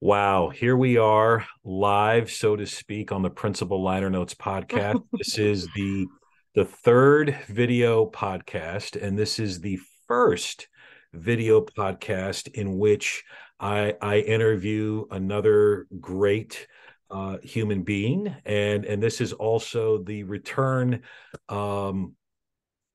Wow, here we are live, so to speak, on the Principal Liner Notes podcast. This is the third video podcast, and this is the first video podcast in which I interview another great human being, and this is also the return um,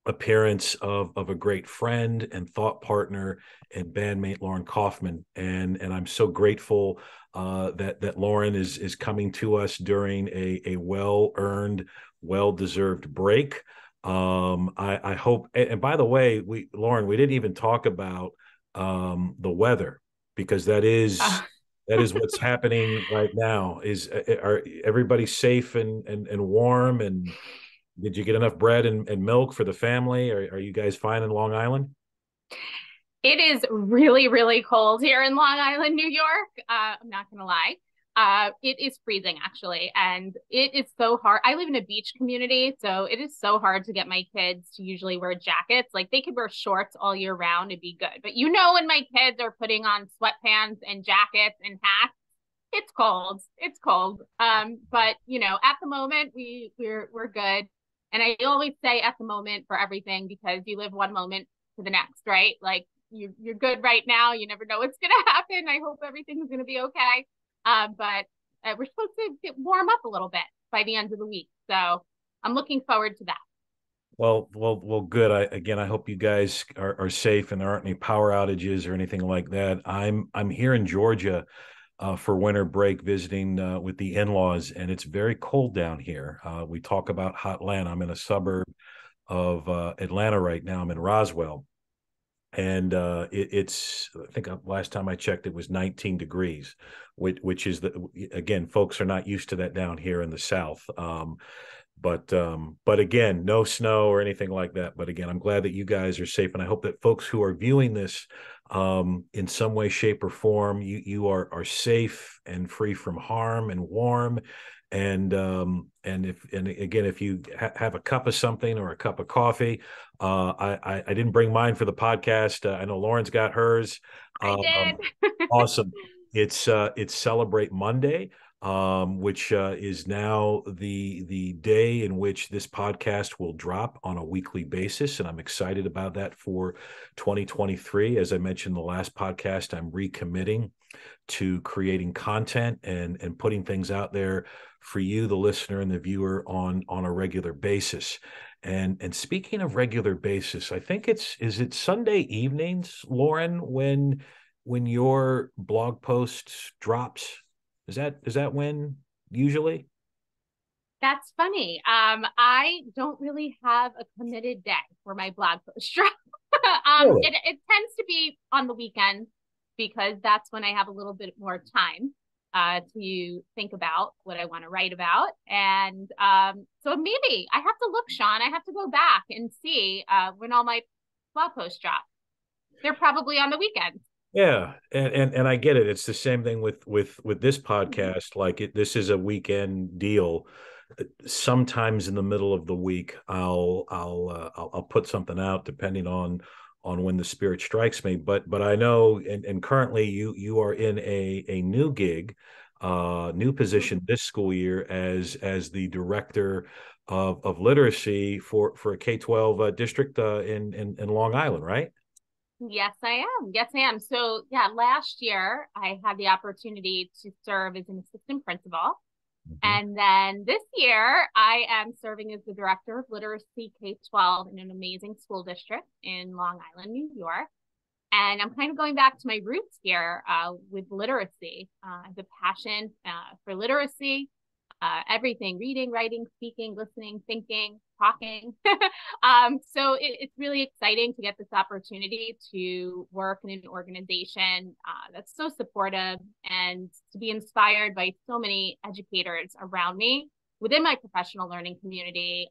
appearance of a great friend and thought partner and bandmate Lauren Kaufman, and I'm so grateful that Lauren is coming to us during a well earned, well deserved break. I hope, and by the way, Lauren, we didn't even talk about the weather, because Uh, that is what's happening right now. Are everybody safe and warm, and did you get enough bread and milk for the family? Are you guys fine in Long Island? it is really, really cold here in Long Island, New York. I'm not gonna lie. It is freezing actually, and it is so hard. I live in a beach community, so it is so hard to get my kids to usually wear jackets. Like they could wear shorts all year round and be good. But when my kids are putting on sweatpants and jackets and hats, it's cold. It's cold. But at the moment we're good. And I always say at the moment for everything because you live one moment to the next, right? Like you're good right now. You never know what's gonna happen. I hope everything's gonna be okay. But we're supposed to warm up a little bit by the end of the week, so I'm looking forward to that. Well, good. I hope you guys are safe and there aren't any power outages or anything like that. I'm here in Georgia for winter break, visiting with the in-laws, and it's very cold down here. We talk about Hotlanta. I'm in a suburb of Atlanta right now. I'm in Roswell, and it's, I think last time I checked it was 19 degrees, which is again, folks are not used to that down here in the South. But again, no snow or anything like that. But again, I'm glad that you guys are safe, and I hope that folks who are viewing this in some way, shape, or form, you are safe and free from harm and warm. And again, if you have a cup of something or a cup of coffee, I didn't bring mine for the podcast. I know Lauren's got hers. I Um, did. awesome. It's Celebrate Monday, which is now the day in which this podcast will drop on a weekly basis, and I'm excited about that for 2023. As I mentioned in the last podcast, I'm recommitting to creating content and putting things out there for you, the listener and the viewer, on a regular basis. And speaking of regular basis, I think is it Sunday evenings, Lauren, when your blog post drops? Is that when usually? That's funny. I don't really have a committed day for my blog post drop. Really? It tends to be on the weekends because that's when I have a little bit more time to think about what I want to write about. And so maybe I have to look, Sean. I have to go back and see when all my blog posts drop. They're probably on the weekends. Yeah, and I get it. It's the same thing with this Mhm. podcast. Like this is a weekend deal. Sometimes in the middle of the week, I'll put something out depending on when the spirit strikes me. But I know, and currently you are in a new gig, new position this school year as the director of literacy for a K-12 district in Long Island, right? Yes, I am. Yes, I am. So, yeah, last year I had the opportunity to serve as an assistant principal. Mhm. And then this year I am serving as the director of literacy K-12 in an amazing school district in Long Island, New York. And I'm kind of going back to my roots here with literacy. I have a passion for literacy, everything reading, writing, speaking, listening, thinking, talking. So it's really exciting to get this opportunity to work in an organization that's so supportive and to be inspired by so many educators around me within my professional learning community.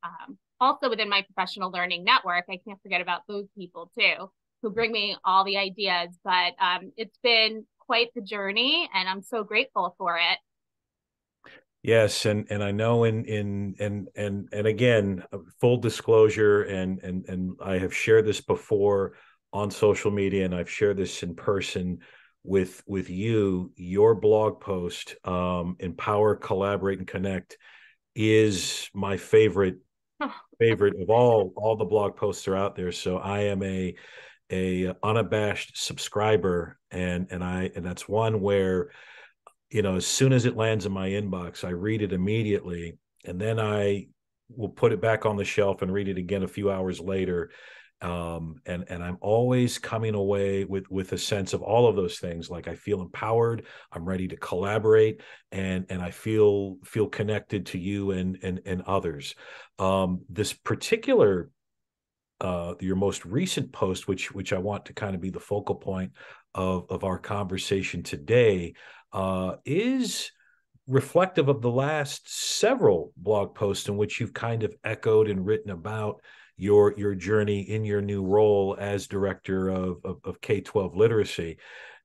Also within my professional learning network, I can't forget about those people too, who bring me all the ideas. But it's been quite the journey, and I'm so grateful for it. Yes, and I know and again, full disclosure, and I have shared this before on social media, and I've shared this in person. with you, your blog post, Empower, Collaborate, and Connect, is my favorite of all the blog posts are out there. So I am a unabashed subscriber, and that's one where, as soon as it lands in my inbox, I read it immediately, and then I will put it back on the shelf and read it again a few hours later. And I'm always coming away with a sense of all of those things. Like, I feel empowered, I'm ready to collaborate, and I feel connected to you and others. This particular your most recent post, which I want to kind of be the focal point of our conversation today, is reflective of the last several blog posts in which you've kind of echoed and written about your journey in your new role as director of K-12 literacy.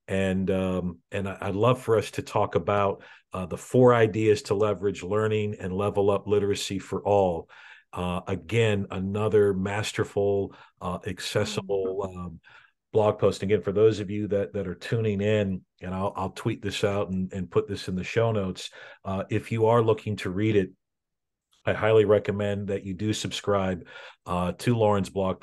And I'd love for us to talk about the 4 ideas to leverage learning and level up literacy for all. Again, another masterful, accessible blog post. Again, for those of you that are tuning in, and I'll tweet this out and put this in the show notes. If you are looking to read it, I highly recommend that you do subscribe to Lauren's blog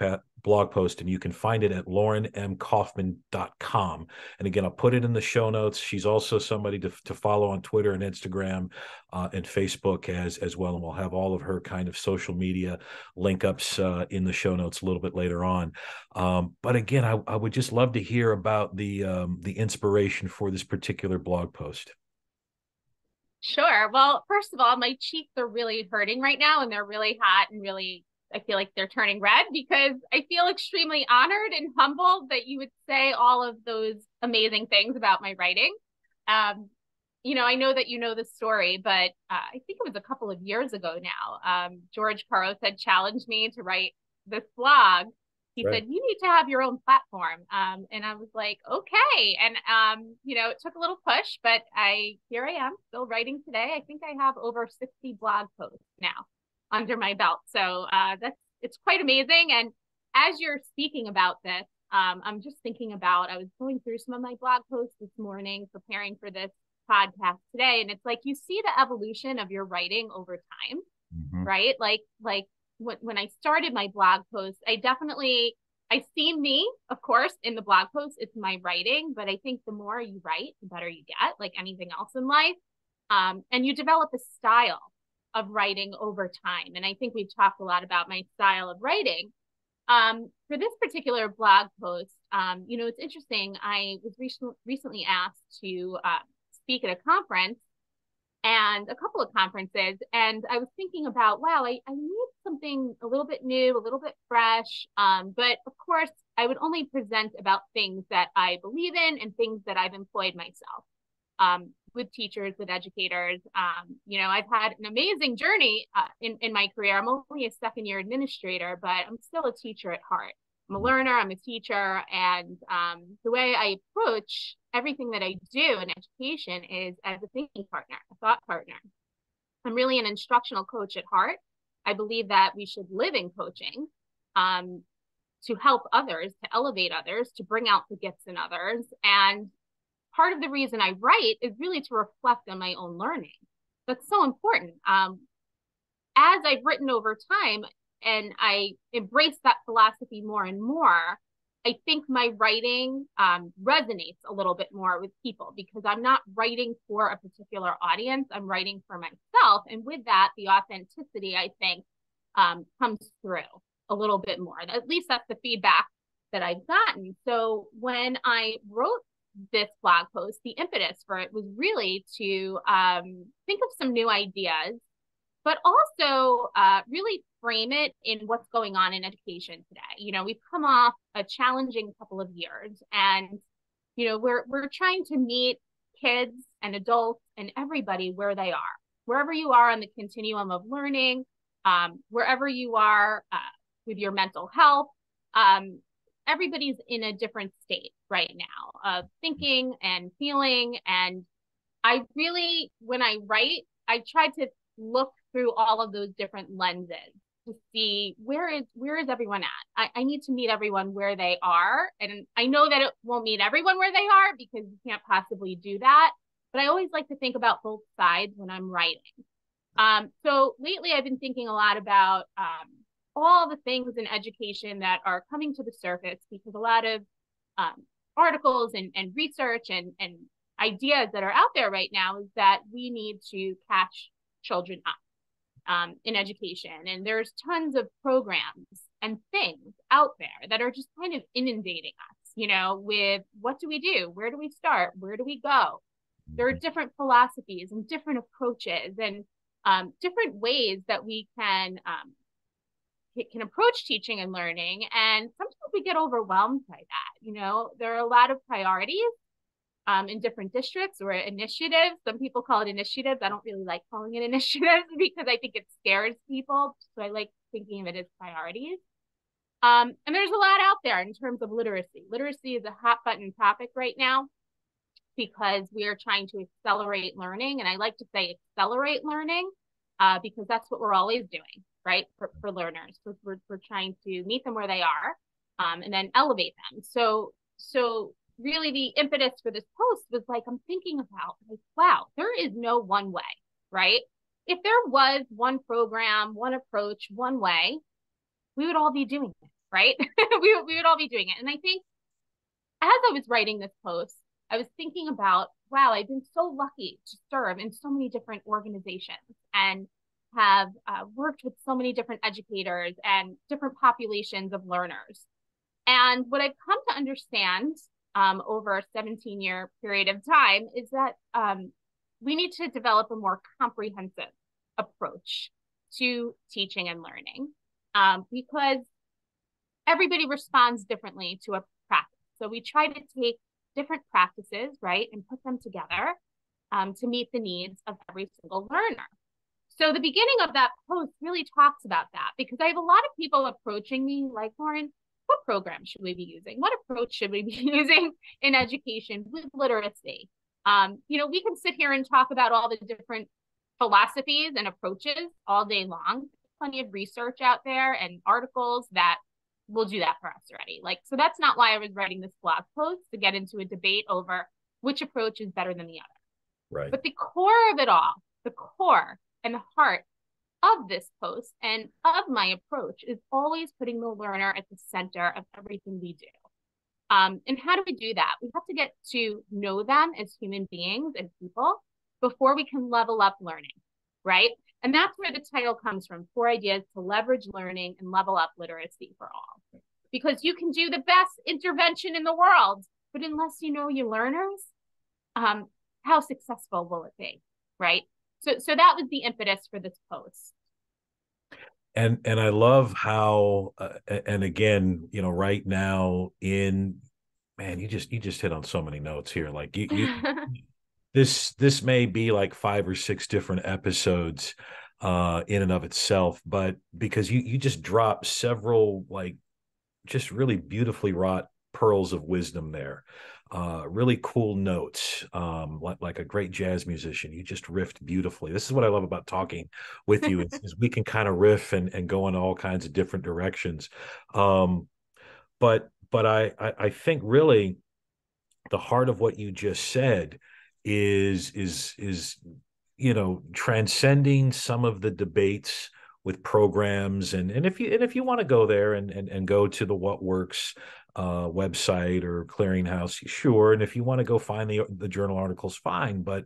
post, and you can find it at laurenmkaufman.com. And again, I'll put it in the show notes. She's also somebody to follow on Twitter and Instagram and Facebook as well. And we'll have all of her kind of social media link ups in the show notes a little bit later on. But again, I would just love to hear about the inspiration for this particular blog post. Sure. Well, first of all, my cheeks are really hurting right now, and they're really hot, and really, I feel like they're turning red because I feel extremely honored and humbled that you would say all of those amazing things about my writing. Um, I know that you know the story, but I think it was a couple of years ago now. George Couros had challenged me to write this blog. He Right. said, "You need to have your own platform." And I was like, okay. And, it took a little push, but here I am still writing today. I think I have over 60 blog posts now under my belt. So it's quite amazing. And as you're speaking about this, I'm just thinking about, I was going through some of my blog posts this morning, preparing for this podcast today. And it's like, you see the evolution of your writing over time, Mm-hmm. right? Like when I started my blog post, I see me, of course, in the blog post. It's my writing, but I think the more you write, the better you get, like anything else in life. And you develop a style of writing over time. And I think we've talked a lot about my style of writing. For this particular blog post, it's interesting. I was recently asked to speak at a conference and a couple of conferences. And I was thinking about, wow, I need something a little bit new, a little bit fresh. But of course, I would only present about things that I believe in and things that I've employed myself with teachers, with educators. I've had an amazing journey in my career. I'm only a second year administrator, but I'm still a teacher at heart. I'm a learner, I'm a teacher, and the way I approach everything that I do in education is as a thinking partner, a thought partner. I'm really an instructional coach at heart. I believe that we should live in coaching to help others, to elevate others, to bring out the gifts in others. And part of the reason I write is really to reflect on my own learning. That's so important. As I've written over time, and I embrace that philosophy more and more, I think my writing resonates a little bit more with people because I'm not writing for a particular audience. I'm writing for myself. And with that, the authenticity, I think, comes through a little bit more. At least that's the feedback that I've gotten. So when I wrote this blog post, the impetus for it was really to think of some new ideas, but also really frame it in what's going on in education today. We've come off a challenging couple of years, and we're trying to meet kids and adults and everybody where they are, wherever you are on the continuum of learning, wherever you are with your mental health. Everybody's in a different state right now of thinking and feeling. And I really, when I write, I try to look through all of those different lenses to see where is everyone at. I need to meet everyone where they are. And I know that it won't meet everyone where they are because you can't possibly do that. But I always like to think about both sides when I'm writing. So lately I've been thinking a lot about all the things in education that are coming to the surface because a lot of um, articles and research and ideas that are out there right now is that we need to catch children up in education. And there's tons of programs and things out there that are just kind of inundating us, with what do we do? Where do we start? Where do we go? There are different philosophies and different approaches and different ways that we can approach teaching and learning. And sometimes we get overwhelmed by that. There are a lot of priorities in different districts or initiatives. Some people call it initiatives. I don't really like calling it initiatives because I think it scares people. So I like thinking of it as priorities. And there's a lot out there in terms of literacy. Literacy is a hot button topic right now because we are trying to accelerate learning. And I like to say accelerate learning because that's what we're always doing, right? For learners. So we're trying to meet them where they are and then elevate them. So really the impetus for this post was like, I'm thinking about like, wow, there is no one way, right? If there was one program, one approach, one way, we would all be doing it, right? we would all be doing it. And I think as I was writing this post, I was thinking about, wow, I've been so lucky to serve in so many different organizations and have worked with so many different educators and different populations of learners. And what I've come to understand over a 17-year period of time is that we need to develop a more comprehensive approach to teaching and learning because everybody responds differently to a practice. So we try to take different practices, right, and put them together to meet the needs of every single learner. So the beginning of that post really talks about that because I have a lot of people approaching me like, Lauren, what program should we be using? What approach should we be using in education with literacy? We can sit here and talk about all the different philosophies and approaches all day long. Plenty of research out there and articles that will do that for us already. So that's not why I was writing this blog post to get into a debate over which approach is better than the other. Right. But the core of it all, the core and the heart of this post and of my approach is always putting the learner at the center of everything we do. And how do we do that? We have to get to know them as human beings and people before we can level up learning, right? And that's where the title comes from, 4 ideas to leverage learning and level up literacy for all. Because you can do the best intervention in the world, but unless you know your learners, how successful will it be, right? So that was the impetus for this post. And I love how, and again, right now man, you just hit on so many notes here. Like this may be like 5 or 6 different episodes in and of itself, but because you just drop several like just really beautifully wrought pearls of wisdom there. Really cool notes, like a great jazz musician. You just riffed beautifully. This is what I love about talking with you is we can kind of riff and go in all kinds of different directions. But I think really the heart of what you just said is transcending some of the debates with programs and if you want to go there and go to the What Works website or clearinghouse, sure. And if you want to go find the journal articles, fine. But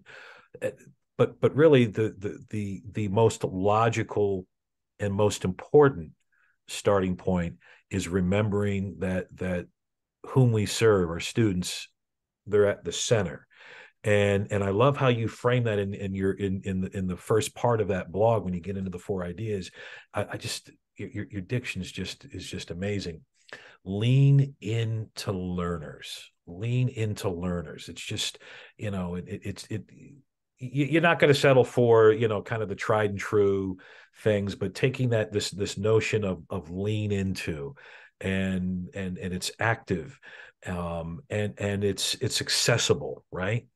really the most logical and most important starting point is remembering that whom we serve, our students, they're at the center. And I love how you frame that in the first part of that blog when you get into the 4 ideas. I just your diction is just amazing. Lean into learners. Lean into learners. It's just you're not going to settle for kind of the tried and true things, but taking this notion of lean into and it's active and it's accessible, right?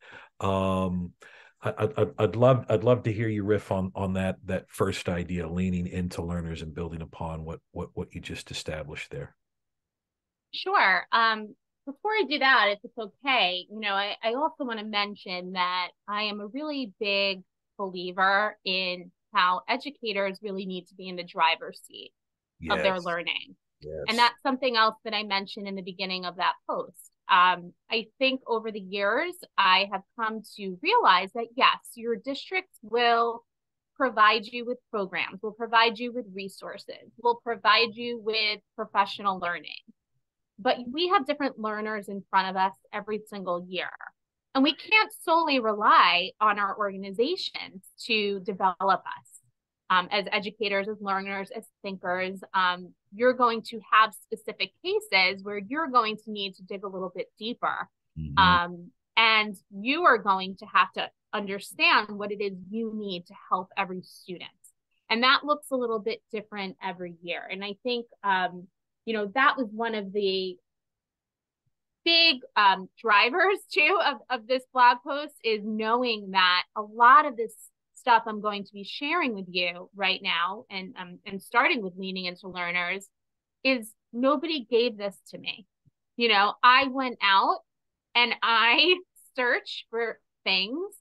I'd love to hear you riff on that first idea, leaning into learners and building upon what you just established there. Sure. Before I do that, if it's okay, I also want to mention that I am a really big believer in how educators really need to be in the driver's seat of their Yes, learning. And yes. that's something else that I mentioned in the beginning of that post. I think over the years, I have come to realize that yes, your district will provide you with programs, will provide you with resources, will provide you with professional learning. But we have different learners in front of us every single year. And we can't solely rely on our organizations to develop us as educators, as learners, as thinkers. You're going to have specific cases where you're going to need to dig a little bit deeper. Mhm. And you are going to have to understand what it is you need to help every student. And that looks a little bit different every year. And I think, that was one of the big drivers too of this blog post is knowing that a lot of this stuff I'm going to be sharing with you right now and starting with leaning into learners is nobody gave this to me. I went out and I searched for things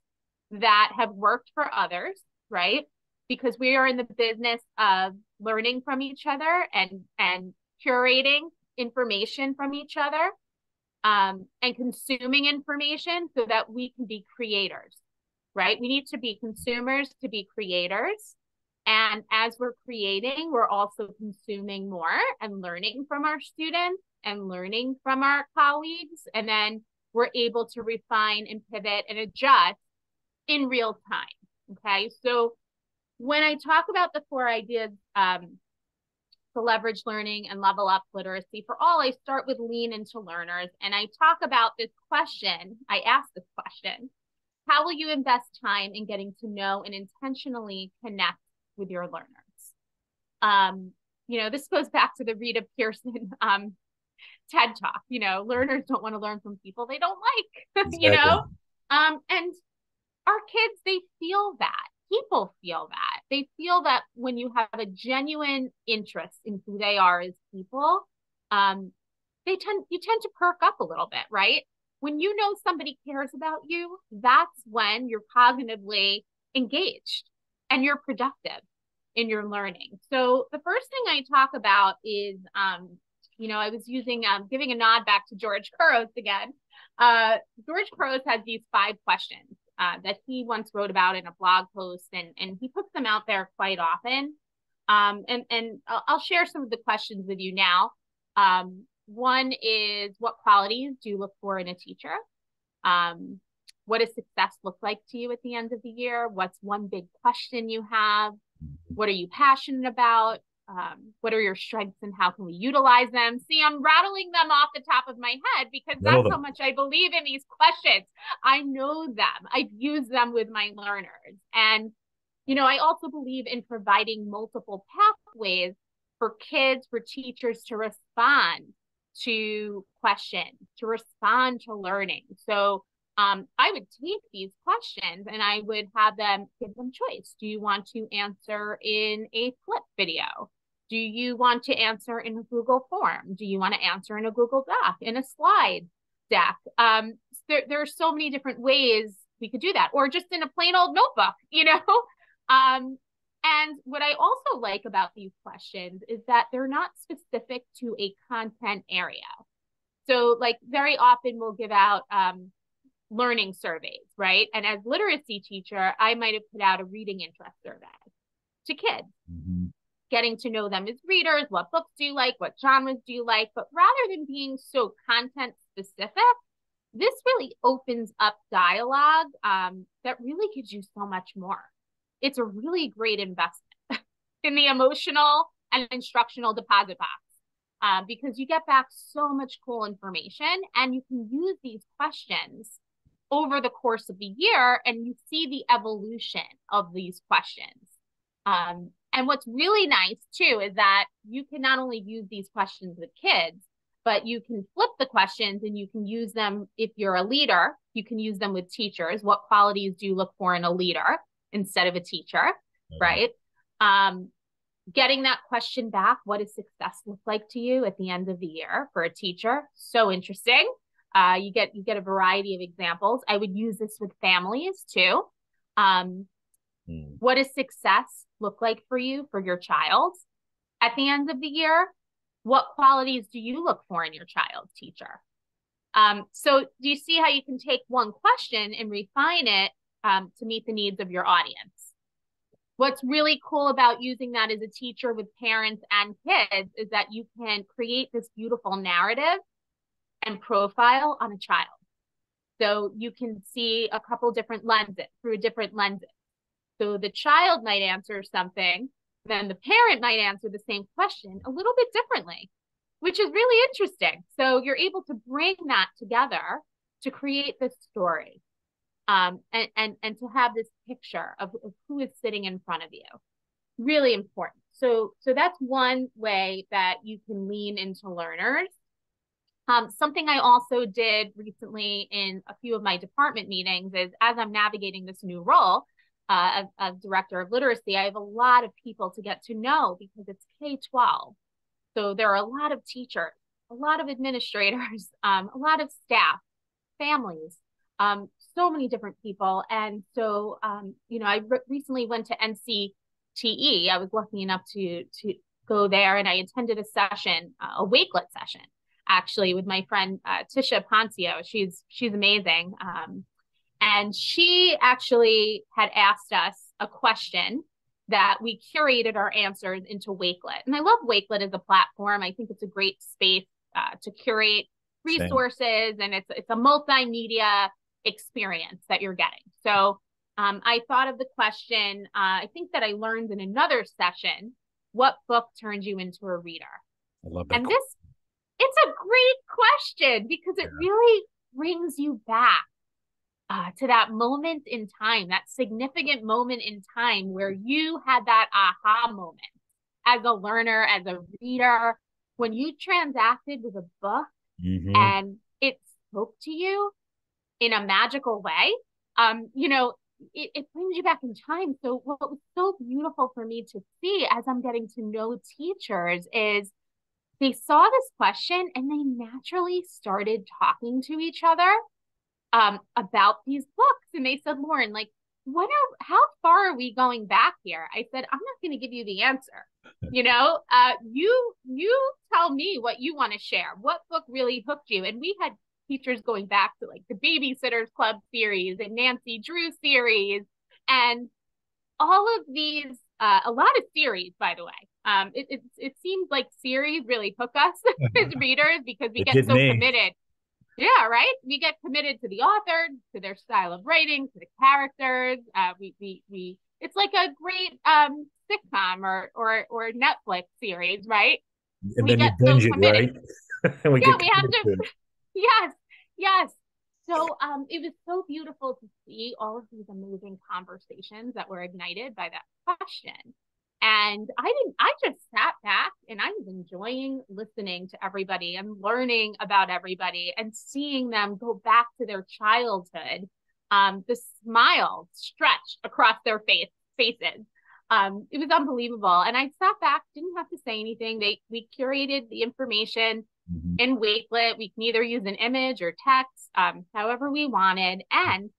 that have worked for others, right? Because we are in the business of learning from each other and curating information from each other and consuming information so that we can be creators, right? We need to be consumers to be creators. And as we're creating, we're also consuming more and learning from our students and learning from our colleagues. And then we're able to refine and pivot and adjust in real time. Okay. So when I talk about the 4 ideas to leverage learning and level up literacy for all, I start with lean into learners. And I talk about this question. I ask this question: how will you invest time in getting to know and intentionally connect with your learners? This goes back to the Rita Pierson TED Talk. Learners don't want to learn from people they don't like, Exactly. and our kids, they feel that. People feel that. They feel that when you have a genuine interest in who they are as people, um, you tend to perk up a little bit, right? When you know somebody cares about you, that's when you're cognitively engaged and you're productive in your learning. So the first thing I talk about is, I was giving a nod back to George Couros again. George Couros has these 5 questions that he once wrote about in a blog post, and he puts them out there quite often. And I'll share some of the questions with you now. One is, what qualities do you look for in a teacher? What does success look like to you at the end of the year? What's one big question you have? What are you passionate about? What are your strengths and how can we utilize them? See, I'm rattling them off the top of my head because Know that's how them. much I believe in these questions. I know them. I've used them with my learners. And, I also believe in providing multiple pathways for kids, for teachers to respond to questions, to respond to learning. So I would take these questions and I would have them give them choice. Do you want to answer in a flip video? Do you want to answer in a Google form? Do you want to answer in a Google Doc, in a slide deck? There are so many different ways we could do that, or just in a plain old notebook. And what I also like about these questions is that they're not specific to a content area. So, like, very often we'll give out learning surveys, right? And as literacy teacher, I might have put out a reading interest survey to kids, Mhm. getting to know them as readers. What books do you like? What genres do you like? But rather than being so content specific, this really opens up dialogue that really gives you so much more. It's a really great investment in the emotional and instructional deposit box because you get back so much cool information and you can use these questions over the course of the year and you see the evolution of these questions. And what's really nice too is that you can not only use these questions with kids, but you can flip the questions and you can use them. If you're a leader, you can use them with teachers. What qualities do you look for in a leader instead of a teacher, right? Getting that question back, what does success look like to you at the end of the year for a teacher? So interesting. You get a variety of examples. I would use this with families too. What does success look like for you, for your child at the end of the year? What qualities do you look for in your child's teacher? So do you see how you can take one question and refine it to meet the needs of your audience? What's really cool about using that as a teacher with parents and kids is that you can create this beautiful narrative and profile on a child. So you can see a couple different lenses through different lenses. So the child might answer something, then the parent might answer the same question a little bit differently, which is really interesting. So you're able to bring that together to create this story. And to have this picture of who is sitting in front of you. Really important. So that's one way that you can lean into learners. Something I also did recently in a few of my department meetings is, as I'm navigating this new role of director of literacy, I have a lot of people to get to know because it's K-12. So there are a lot of teachers, a lot of administrators, a lot of staff, families, so many different people. And so, I recently went to NCTE. I was lucky enough to go there, and I attended a session, a Wakelet session, actually, with my friend Tisha Poncio. She's amazing. And she actually had asked us a question that we curated our answers into Wakelet. And I love Wakelet as a platform. I think it's a great space to curate resources, and it's a multimedia experience that you're getting. So I thought of the question, I think that I learned in another session, what book turned you into a reader? I love that. And it's a great question because it really brings you back to that moment in time, that significant moment in time where you had that aha moment as a learner, as a reader, when you transacted with a book and it spoke to you in a magical way. It brings you back in time. So what was so beautiful for me to see as I'm getting to know teachers is they saw this question and they naturally started talking to each other about these books. And they said, Lauren, like, how far are we going back here? I said, I'm not going to give you the answer. You tell me what you want to share. What book really hooked you? And we had teachers going back to like the Babysitters Club series and Nancy Drew series and all of these, a lot of series, by the way. It seems like series really hook us as readers because we get so committed. Yeah, right. We get committed to the author, to their style of writing, to the characters. We it's like a great sitcom or Netflix series, right? And we then you binge it, right? And we have to. Yes. So it was so beautiful to see all of these amazing conversations that were ignited by that question. And I just sat back and I was enjoying listening to everybody and learning about everybody and seeing them go back to their childhood. The smile stretched across their faces. It was unbelievable. And I sat back, didn't have to say anything. We curated the information in Wakelet. We can either use an image or text, however we wanted. And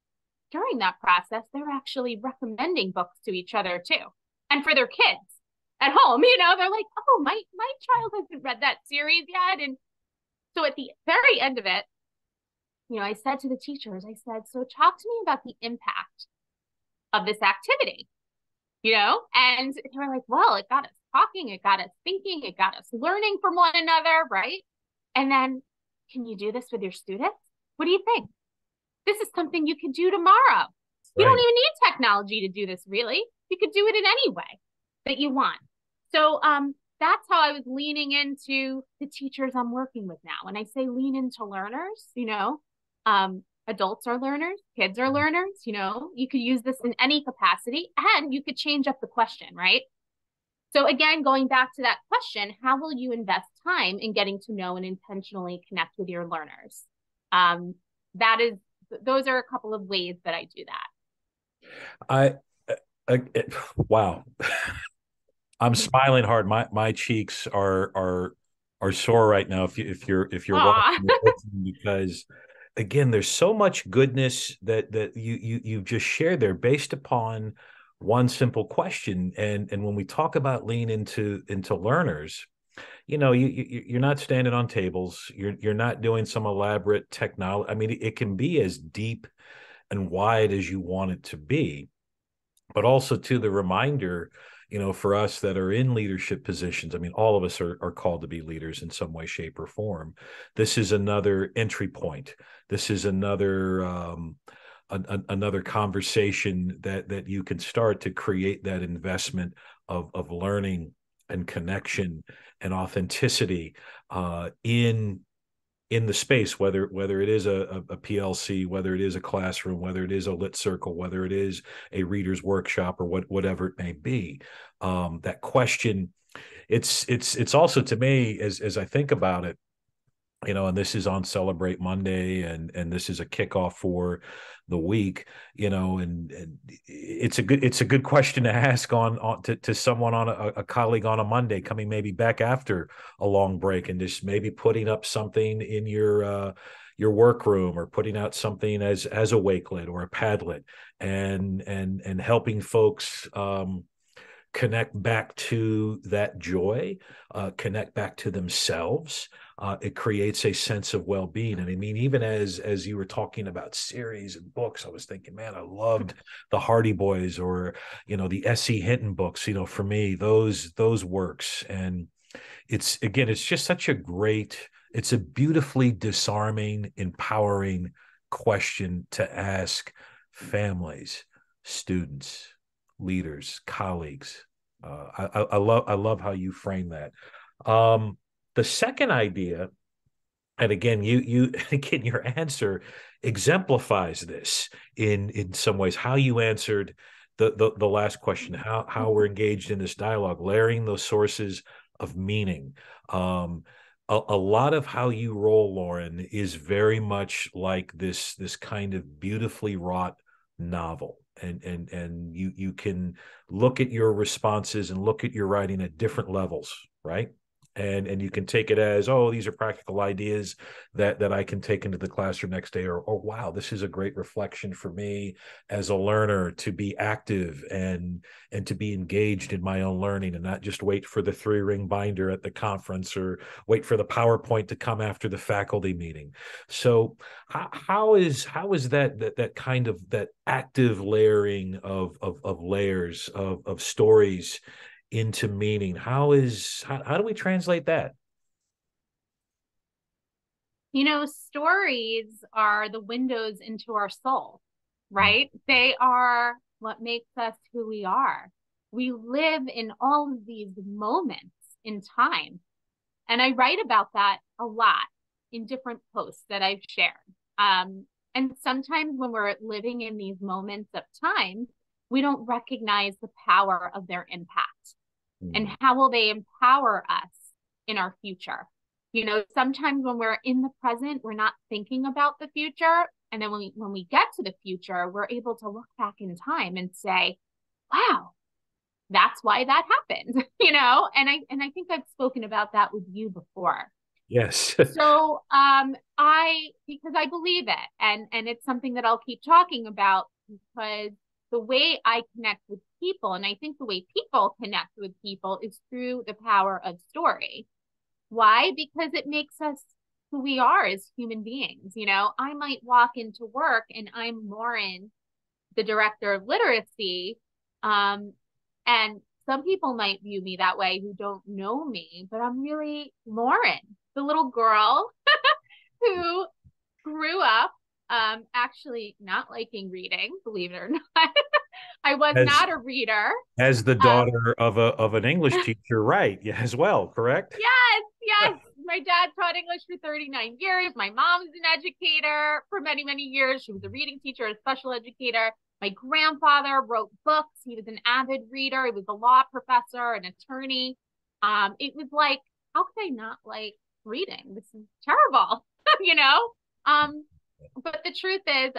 during that process, they're actually recommending books to each other too. And for their kids at home, they're like, oh, my child hasn't read that series yet. And so at the very end of it, I said to the teachers, I said, so talk to me about the impact of this activity, and they were like, well, it got us talking, it got us thinking, it got us learning from one another, right? And then, can you do this with your students? What do you think? This is something you could do tomorrow. You don't even need technology to do this, really. You could do it in any way that you want. So that's how I was leaning into the teachers I'm working with now. When I say lean into learners, adults are learners, kids are learners, you could use this in any capacity and you could change up the question, right? So again, going back to that question, how will you invest time in getting to know and intentionally connect with your learners? Um, that is, those are a couple of ways that I do that. Wow. I'm smiling hard. My cheeks are sore right now. If you're Aw. watching because again, there's so much goodness that you've just shared there based upon one simple question. And when we talk about lean into learners, you're not standing on tables. You're not doing some elaborate technology. I mean, it can be as deep and wide as you want it to be, but also to the reminder, for us that are in leadership positions. I mean, all of us are called to be leaders in some way, shape, or form. This is another entry point. This is another conversation that you can start to create that investment of learning and connection and authenticity in the space, whether it is a PLC, whether it is a classroom, whether it is a lit circle, whether it is a reader's workshop, or whatever it may be. That question, it's also, to me, as I think about it, and this is on Celebrate Monday, and this is a kickoff for the week, and it's a good question to ask to someone, on a colleague on a Monday, coming maybe back after a long break, and just maybe putting up something in your workroom, or putting out something as a Wakelet or a Padlet, and helping folks connect back to that joy, connect back to themselves. It creates a sense of well-being. And I mean, even as you were talking about series and books, I was thinking, man, I loved the Hardy Boys, or the S.E. Hinton books. For me, those works. And it's just such a great, it's a beautifully disarming, empowering question to ask families, students, leaders, colleagues. I love how you frame that. The second idea, and again, you again, your answer exemplifies this in some ways. How you answered the last question, how we're engaged in this dialogue, layering those sources of meaning. A lot of how you roll, Lauren, is very much like this kind of beautifully wrought novel. And you can look at your responses and look at your writing at different levels, right? And you can take it as, oh, these are practical ideas that I can take into the classroom next day, or, oh, wow, this is a great reflection for me as a learner to be active and to be engaged in my own learning, and not just wait for the 3-ring binder at the conference, or wait for the PowerPoint to come after the faculty meeting. So how is that kind of that active layering of layers of stories into meaning? How do we translate that? Stories are the windows into our soul, right? They are what makes us who we are. We live in all of these moments in time. And I write about that a lot in different posts that I've shared. And sometimes when we're living in these moments of time, we don't recognize the power of their impact. And how will they empower us in our future? Sometimes when we're in the present, we're not thinking about the future. And then when we get to the future, we're able to look back in time and say, wow, that's why that happened, and I think I've spoken about that with you before. Yes. So because I believe it, and it's something that I'll keep talking about, because the way I connect with people, and I think the way people connect with people, is through the power of story. Why? Because it makes us who we are as human beings. I might walk into work and I'm Lauren, the director of literacy. And some people might view me that way who don't know me, but I'm really Lauren, the little girl who grew up actually not liking reading, believe it or not. I was as not a reader. as the daughter of an English teacher, right? Yeah, as well, correct? Yes, yes, my dad taught English for 39 years. My mom's an educator for many, many years. She was a reading teacher, a special educator. My grandfather wrote books. He was an avid reader. He was a law professor, an attorney. It was like, how could I not like reading? This is terrible, you know? But the truth is,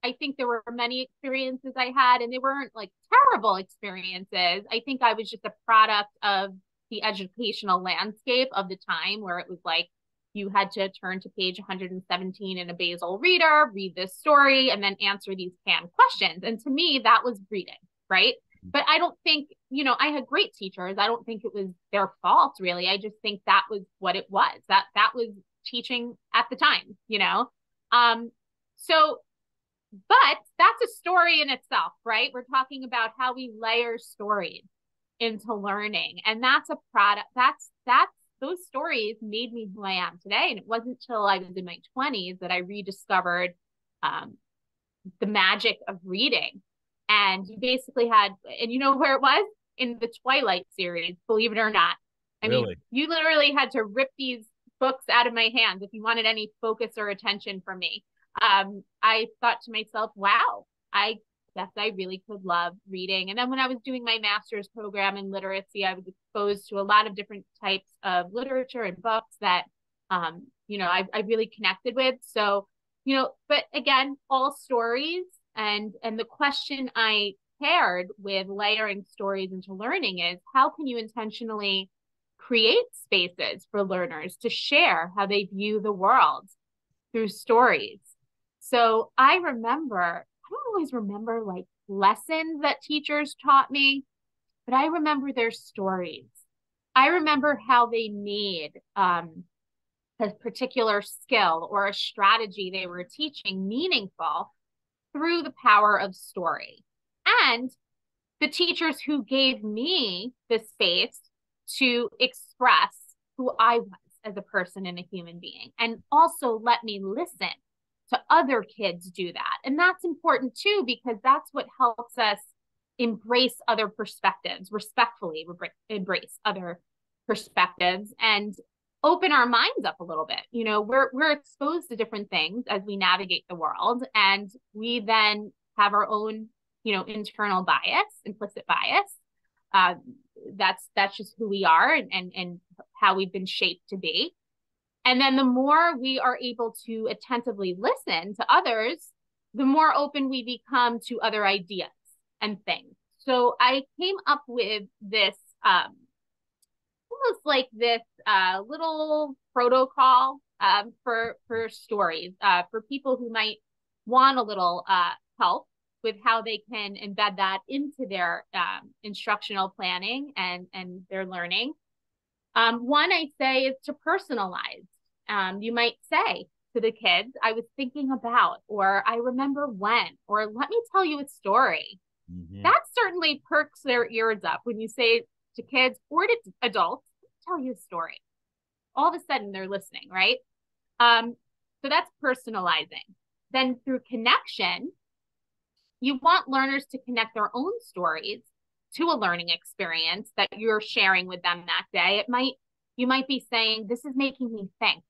I think there were many experiences I had, and they weren't like terrible experiences. I think I was just a product of the educational landscape of the time, where it was like you had to turn to page 117 in a Basel reader, read this story, and then answer these canned questions. And to me, that was reading, right? But I don't think, I had great teachers. I don't think it was their fault, really. I just think that was what it was. That was teaching at the time. So, but that's a story in itself, right? We're talking about how we layer stories into learning. And that's a product. That's those stories made me who I am today. And it wasn't until I was in my 20s that I rediscovered the magic of reading. And you basically had, and you know where it was? In the Twilight series, believe it or not. I mean, you literally had to rip these books out of my hands if you wanted any focus or attention from me. I thought to myself, wow, I guess I really could love reading. And then when I was doing my master's program in literacy, I was exposed to a lot of different types of literature and books that, I really connected with. So, but again, all stories. And the question I paired with layering stories into learning is, how can you intentionally create spaces for learners to share how they view the world through stories? So I don't always remember like lessons that teachers taught me, but I remember their stories. I remember how they made a particular skill or a strategy they were teaching meaningful through the power of story. And the teachers who gave me the space to express who I was as a person and a human being, and also let me listen to other kids do that. And that's important too, because that's what helps us embrace other perspectives, respectfully embrace other perspectives, and open our minds up a little bit. We're exposed to different things as we navigate the world, and we then have our own, internal bias, implicit bias. That's just who we are and how we've been shaped to be. And then the more we are able to attentively listen to others, the more open we become to other ideas and things. So I came up with this almost like this little protocol for stories for people who might want a little help with how they can embed that into their instructional planning and their learning. One I say is to personalize. You might say to the kids, I was thinking about, or I remember when, or let me tell you a story. Mm-hmm. That certainly perks their ears up when you say to kids or to adults, tell you a story. All of a sudden they're listening, right? So that's personalizing. Then through connection, you want learners to connect their own stories to a learning experience that you're sharing with them that day. You might be saying, this is making me think,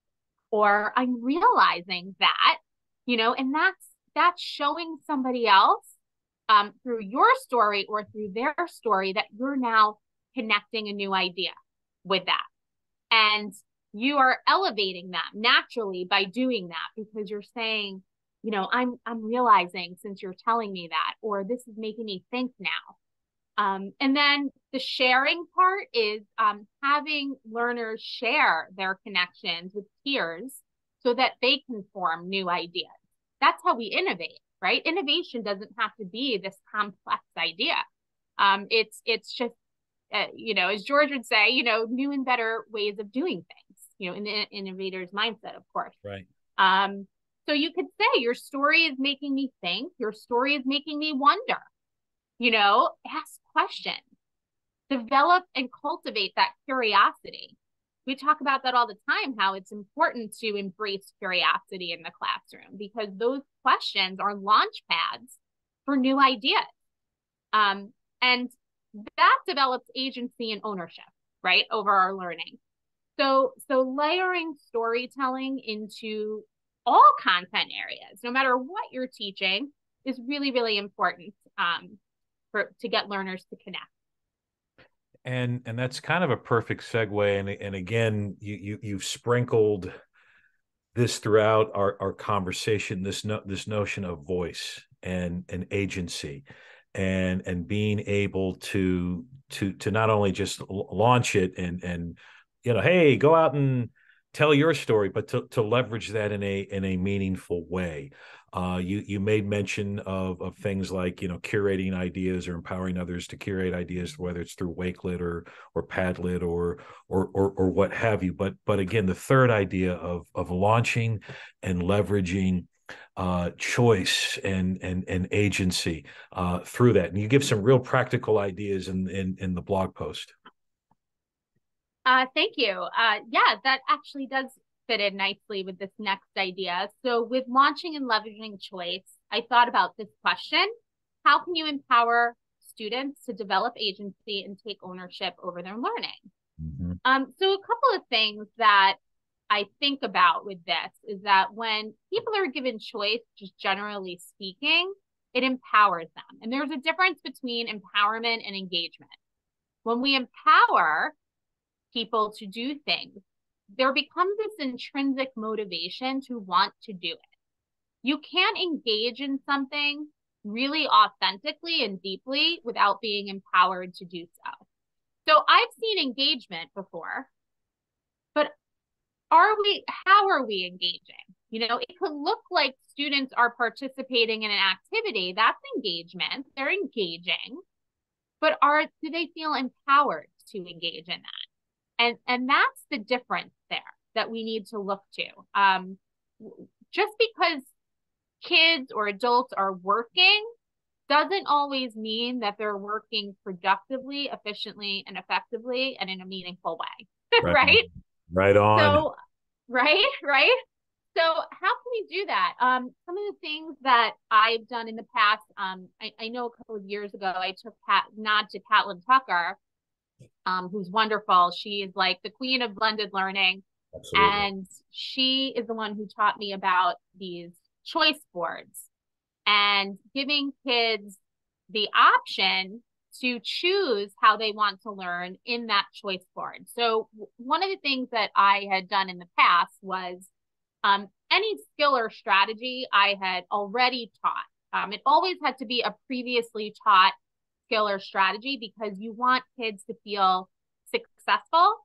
or I'm realizing that, and that's showing somebody else through your story or through their story that you're now connecting a new idea with that. And you are elevating them naturally by doing that, because you're saying, I'm realizing since you're telling me that, or this is making me think now. And then the sharing part is having learners share their connections with peers so that they can form new ideas. That's how we innovate, right? Innovation doesn't have to be this complex idea. It's just, as George would say, new and better ways of doing things, in the innovator's mindset, of course. Right. So you could say your story is making me think, your story is making me wonder, ask questions, develop and cultivate that curiosity. We talk about that all the time, how it's important to embrace curiosity in the classroom, because those questions are launch pads for new ideas. And that develops agency and ownership, right, over our learning. So layering storytelling into all content areas, no matter what you're teaching, is really, really important to get learners to connect. And that's kind of a perfect segue. And again, you've sprinkled this throughout our conversation, this notion of voice and agency, and being able to not only just launch it and hey, go out and tell your story, but to leverage that in a meaningful way. You made mention of things like curating ideas or empowering others to curate ideas, whether it's through Wakelet or Padlet or what have you. But again, the third idea of launching and leveraging choice and agency through that, and you give some real practical ideas in the blog post. Thank you. Yeah, that actually does fit in nicely with this next idea. So with launching and leveraging choice, I thought about this question: how can you empower students to develop agency and take ownership over their learning? Mm-hmm. So a couple of things that I think about with this is that when people are given choice, just generally speaking, it empowers them. And there's a difference between empowerment and engagement. When we empower people to do things, there becomes this intrinsic motivation to want to do it. You can't engage in something really authentically and deeply without being empowered to do so. So I've seen engagement before, but how are we engaging? It could look like students are participating in an activity. That's engagement. They're engaging, but do they feel empowered to engage in that? And that's the difference there that we need to look to. Just because kids or adults are working doesn't always mean that they're working productively, efficiently, and effectively and in a meaningful way. Right? Right on. So, right. So how can we do that? Some of the things that I've done in the past, I know a couple of years ago, I took nod to Catlin Tucker, who's wonderful. She is like the queen of blended learning. Absolutely. And she is the one who taught me about these choice boards and giving kids the option to choose how they want to learn in that choice board. So one of the things that I had done in the past was any skill or strategy I had already taught. It always had to be a previously taught skill or strategy because you want kids to feel successful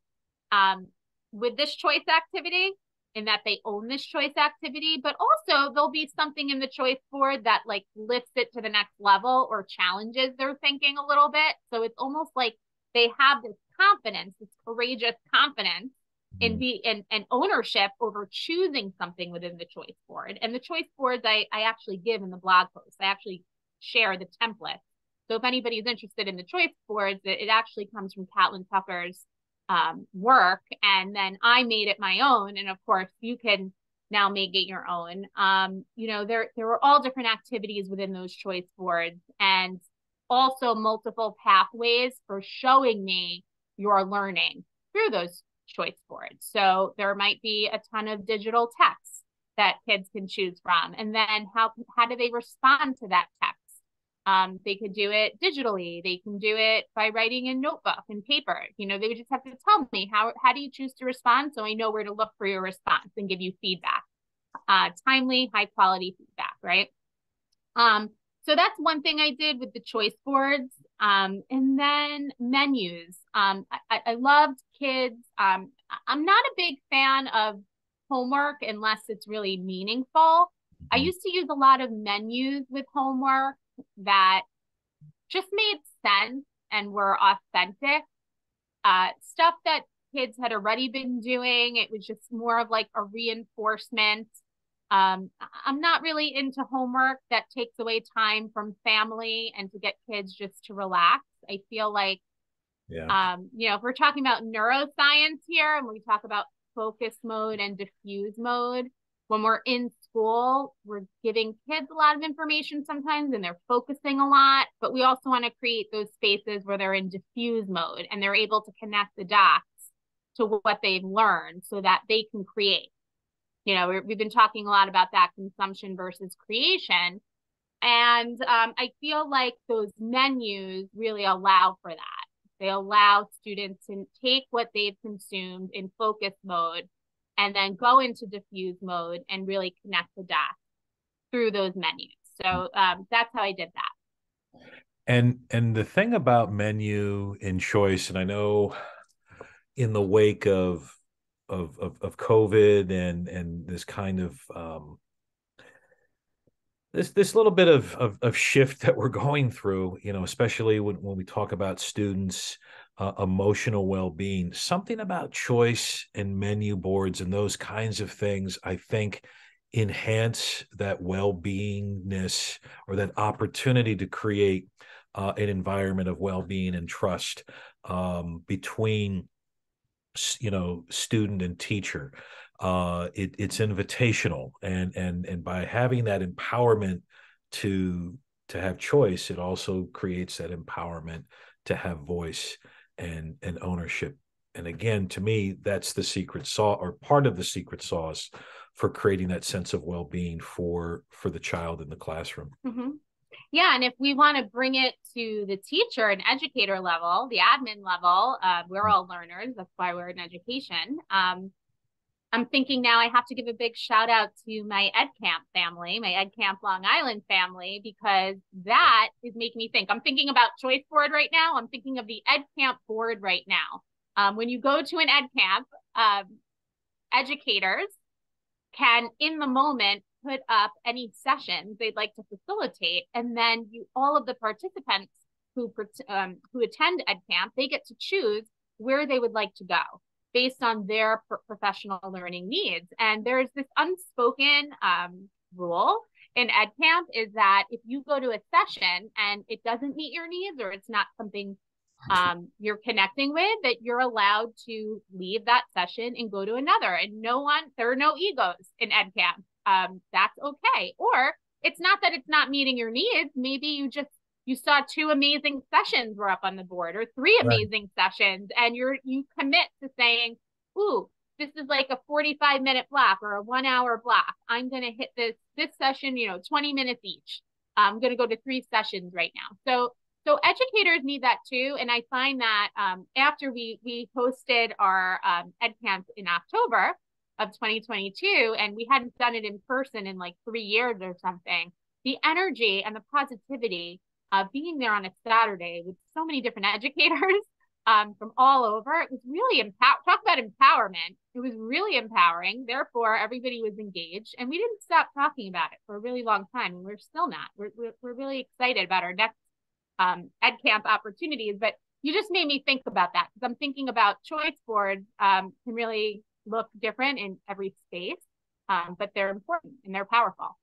with this choice activity, in that they own this choice activity, but also there'll be something in the choice board that like lifts it to the next level or challenges their thinking a little bit. So it's almost like they have this confidence, this courageous confidence in ownership over choosing something within the choice board. And the choice boards I actually give in the blog post. I actually share the template. So if anybody's interested in the choice boards, it actually comes from Catlin Tucker's work, and then I made it my own. And of course, you can now make it your own. There were all different activities within those choice boards, and also multiple pathways for showing me your learning through those choice boards. So there might be a ton of digital text that kids can choose from, and then how do they respond to that text? They could do it digitally. They can do it by writing in notebook and paper. They would just have to tell me how do you choose to respond, so I know where to look for your response and give you feedback, timely, high quality feedback, right? So that's one thing I did with the choice boards. And then menus. I loved kids. I'm not a big fan of homework unless it's really meaningful. I used to use a lot of menus with homework that just made sense and were authentic. Stuff that kids had already been doing. It was just more of like a reinforcement. I'm not really into homework that takes away time from family and to get kids just to relax. I feel like, if we're talking about neuroscience here and we talk about focus mode and diffuse mode, when we're in school, we're giving kids a lot of information sometimes and they're focusing a lot, but we also want to create those spaces where they're in diffuse mode and they're able to connect the dots to what they've learned so that they can create. You know, we've been talking a lot about that consumption versus creation. And I feel like those menus really allow for that. They allow students to take what they've consumed in focus mode and then go into diffuse mode and really connect the dots through those menus. So that's how I did that. And the thing about menu and choice, and I know in the wake of COVID and this kind of this little bit of shift that we're going through, you know, especially when we talk about students' emotional well-being, something about choice and menu boards and those kinds of things, I think, enhance that well-beingness or that opportunity to create an environment of well-being and trust between, you know, student and teacher. It's invitational, and by having that empowerment to have choice, it also creates that empowerment to have voice and ownership. And again, to me, that's the secret sauce, or part of the secret sauce, for creating that sense of well-being for the child in the classroom. Mm-hmm. Yeah, and if we want to bring it to the teacher and educator level, the admin level, we're all learners. That's why we're in education. I'm thinking now I have to give a big shout out to my EdCamp family, my EdCamp Long Island family, because that is making me think. I'm thinking about Choice Board right now. I'm thinking of the EdCamp board right now. When you go to an EdCamp, educators can, in the moment, put up any sessions they'd like to facilitate, and then all of the participants who attend EdCamp, they get to choose where they would like to go based on their professional learning needs. And there's this unspoken rule in EdCamp is that if you go to a session and it doesn't meet your needs, or it's not something you're connecting with, that you're allowed to leave that session and go to another. And there are no egos in EdCamp. That's okay. Or it's not that it's not meeting your needs. Maybe you saw 2 amazing sessions were up on the board, or 3 amazing sessions, and you commit to saying, ooh, this is like a 45-minute block or a 1-hour block. I'm going to hit this session, 20 minutes each. I'm going to go to 3 sessions right now. So educators need that too. And I find that after we hosted our EdCamp in October of 2022, and we hadn't done it in person in like 3 years or something, the energy and the positivity of being there on a Saturday with so many different educators from all over, it was really talk about empowerment. It was really empowering. Therefore, everybody was engaged, and we didn't stop talking about it for a really long time. And we're still not. We're really excited about our next EdCamp opportunities, but you just made me think about that, because I'm thinking about choice boards can really look different in every space, but they're important and they're powerful.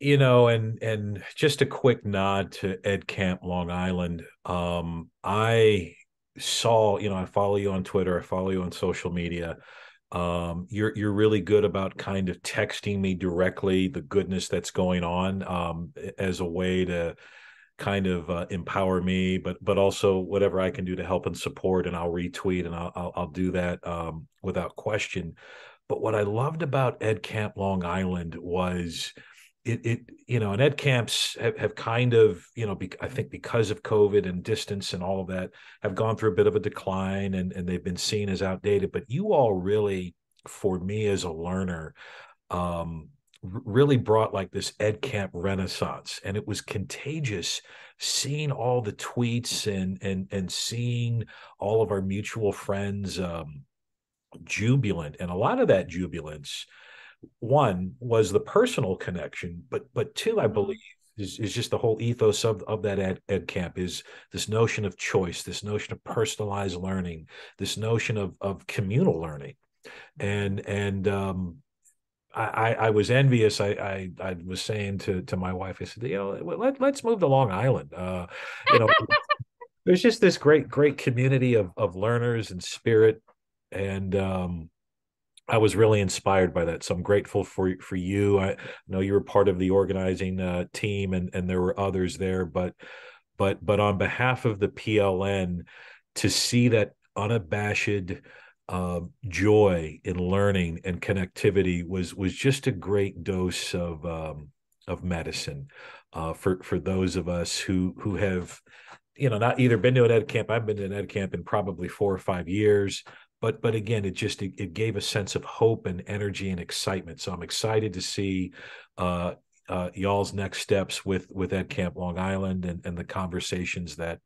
You know, and just a quick nod to EdCamp Long Island. I saw, you know, I follow you on Twitter, I follow you on social media. You're really good about kind of texting me directly the goodness that's going on, as a way to kind of empower me, but also whatever I can do to help and support, and I'll retweet, and I'll do that without question. But what I loved about EdCamp Long Island was it you know, and ed camps have kind of, you know, I think because of COVID and distance and all of that, have gone through a bit of a decline, and they've been seen as outdated. But you all really, for me as a learner, really brought like this ed camp renaissance, and it was contagious, seeing all the tweets and seeing all of our mutual friends jubilant. And a lot of that jubilance, one, was the personal connection, but two, I believe, is just the whole ethos of that ed camp, is this notion of choice, this notion of personalized learning, this notion of communal learning. And I was envious. I was saying to my wife, I said, you know, let's move to Long Island. You know, there's just this great community of learners and spirit, and I was really inspired by that. So I'm grateful for you. I know you were part of the organizing team, and there were others there, but on behalf of the PLN, to see that unabashed joy in learning and connectivity was just a great dose of medicine for those of us who have, not either been to an ed camp. I've been to an ed camp in probably 4 or 5 years, but again, it gave a sense of hope and energy and excitement. So I'm excited to see y'all's next steps with Ed Camp Long Island, and the conversations that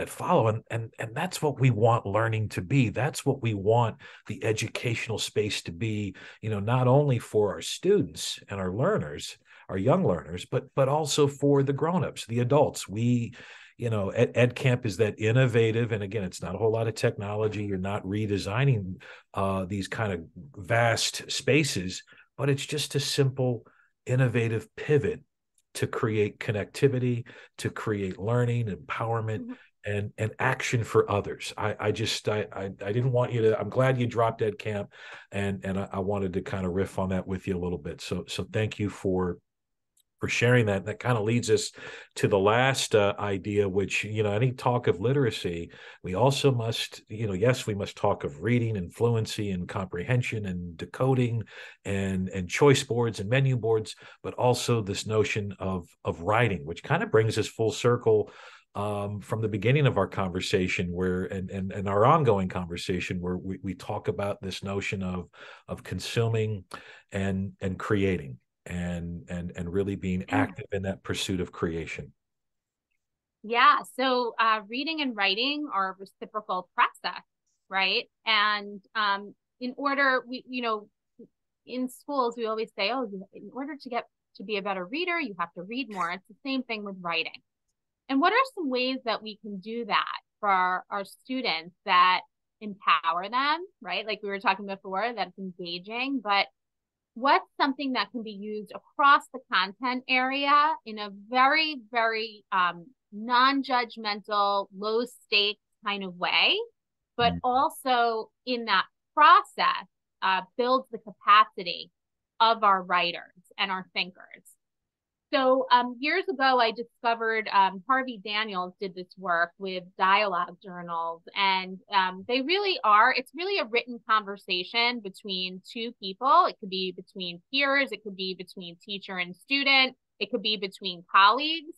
follow. And that's what we want learning to be. That's what we want the educational space to be, not only for our students and our learners, our young learners, but also for the grown-ups, the adults. Ed Camp is that innovative, and again, it's not a whole lot of technology. You're not redesigning these kind of vast spaces, but it's just a simple, innovative pivot to create connectivity, to create learning, empowerment, and action for others. I didn't want you to. I'm glad you dropped Ed Camp, and I wanted to kind of riff on that with you a little bit. So thank you for sharing that. That kind of leads us to the last idea, which, any talk of literacy, we also must, yes, we must talk of reading and fluency and comprehension and decoding and choice boards and menu boards, but also this notion of writing, which kind of brings us full circle from the beginning of our conversation, where and our ongoing conversation, where we talk about this notion of consuming and creating, and really being active in that pursuit of creation. Yeah. So reading and writing are a reciprocal process, right? And in order, in schools, we always say, oh, in order to be a better reader, you have to read more. It's the same thing with writing. And what are some ways that we can do that for our students that empower them, right? Like we were talking before, that's engaging, but what's something that can be used across the content area in a very, very non-judgmental, low stakes kind of way, but also in that process builds the capacity of our writers and our thinkers. So years ago, I discovered Harvey Daniels did this work with dialogue journals, and it's really a written conversation between two people. It could be between peers, it could be between teacher and student, it could be between colleagues.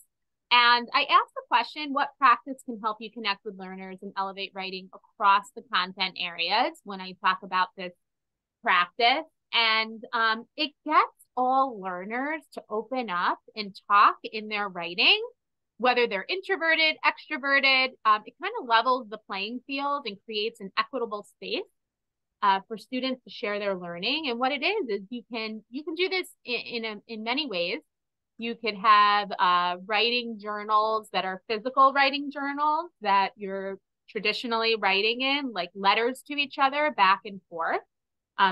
And I asked the question, what practice can help you connect with learners and elevate writing across the content areas when I talk about this practice? And it gets all learners to open up and talk in their writing, whether they're introverted, extroverted. It kind of levels the playing field and creates an equitable space for students to share their learning. And what it is you can do this in many ways. You could have writing journals that are physical writing journals that you're traditionally writing in, like letters to each other back and forth.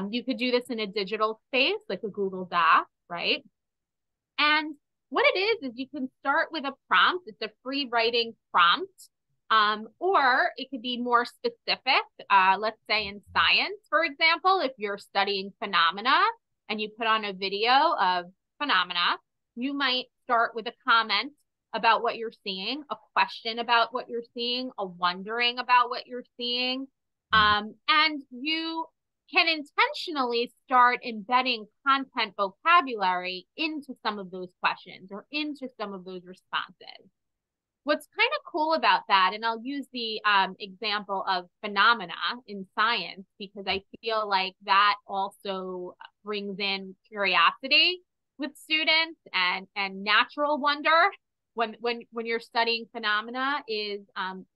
You could do this in a digital space, like a Google Doc, right? And what it is you can start with a prompt. It's a free writing prompt, or it could be more specific. Let's say in science, for example, if you're studying phenomena and you put on a video of phenomena, you might start with a comment about what you're seeing, a question about what you're seeing, a wondering about what you're seeing. And you can intentionally start embedding content vocabulary into some of those questions or into some of those responses. What's kind of cool about that, and I'll use the example of phenomena in science, because I feel like that also brings in curiosity with students and natural wonder when you're studying phenomena, is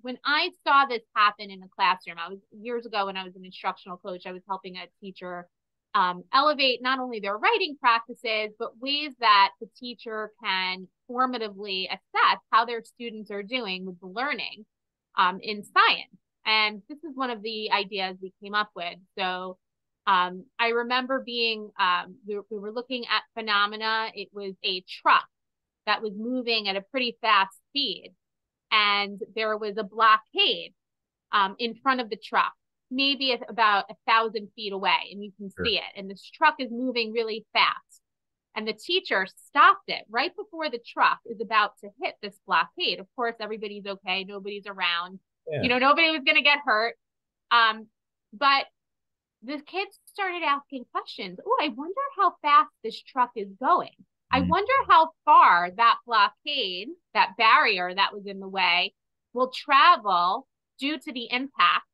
when I saw this happen in a classroom. I was years ago when I was an instructional coach. I was helping a teacher elevate not only their writing practices, but ways that the teacher can formatively assess how their students are doing with the learning in science. And this is one of the ideas we came up with. So I remember we were looking at phenomena. It was a truck that was moving at a pretty fast speed. And there was a blockade in front of the truck, maybe about 1,000 feet away, and you can see it. And this truck is moving really fast. And the teacher stopped it right before the truck is about to hit this blockade. Of course, everybody's okay. Nobody's around. Yeah. Nobody was going to get hurt. But the kids started asking questions. Oh, I wonder how fast this truck is going. I Mm. wonder how far that blockade, that barrier that was in the way, will travel due to the impact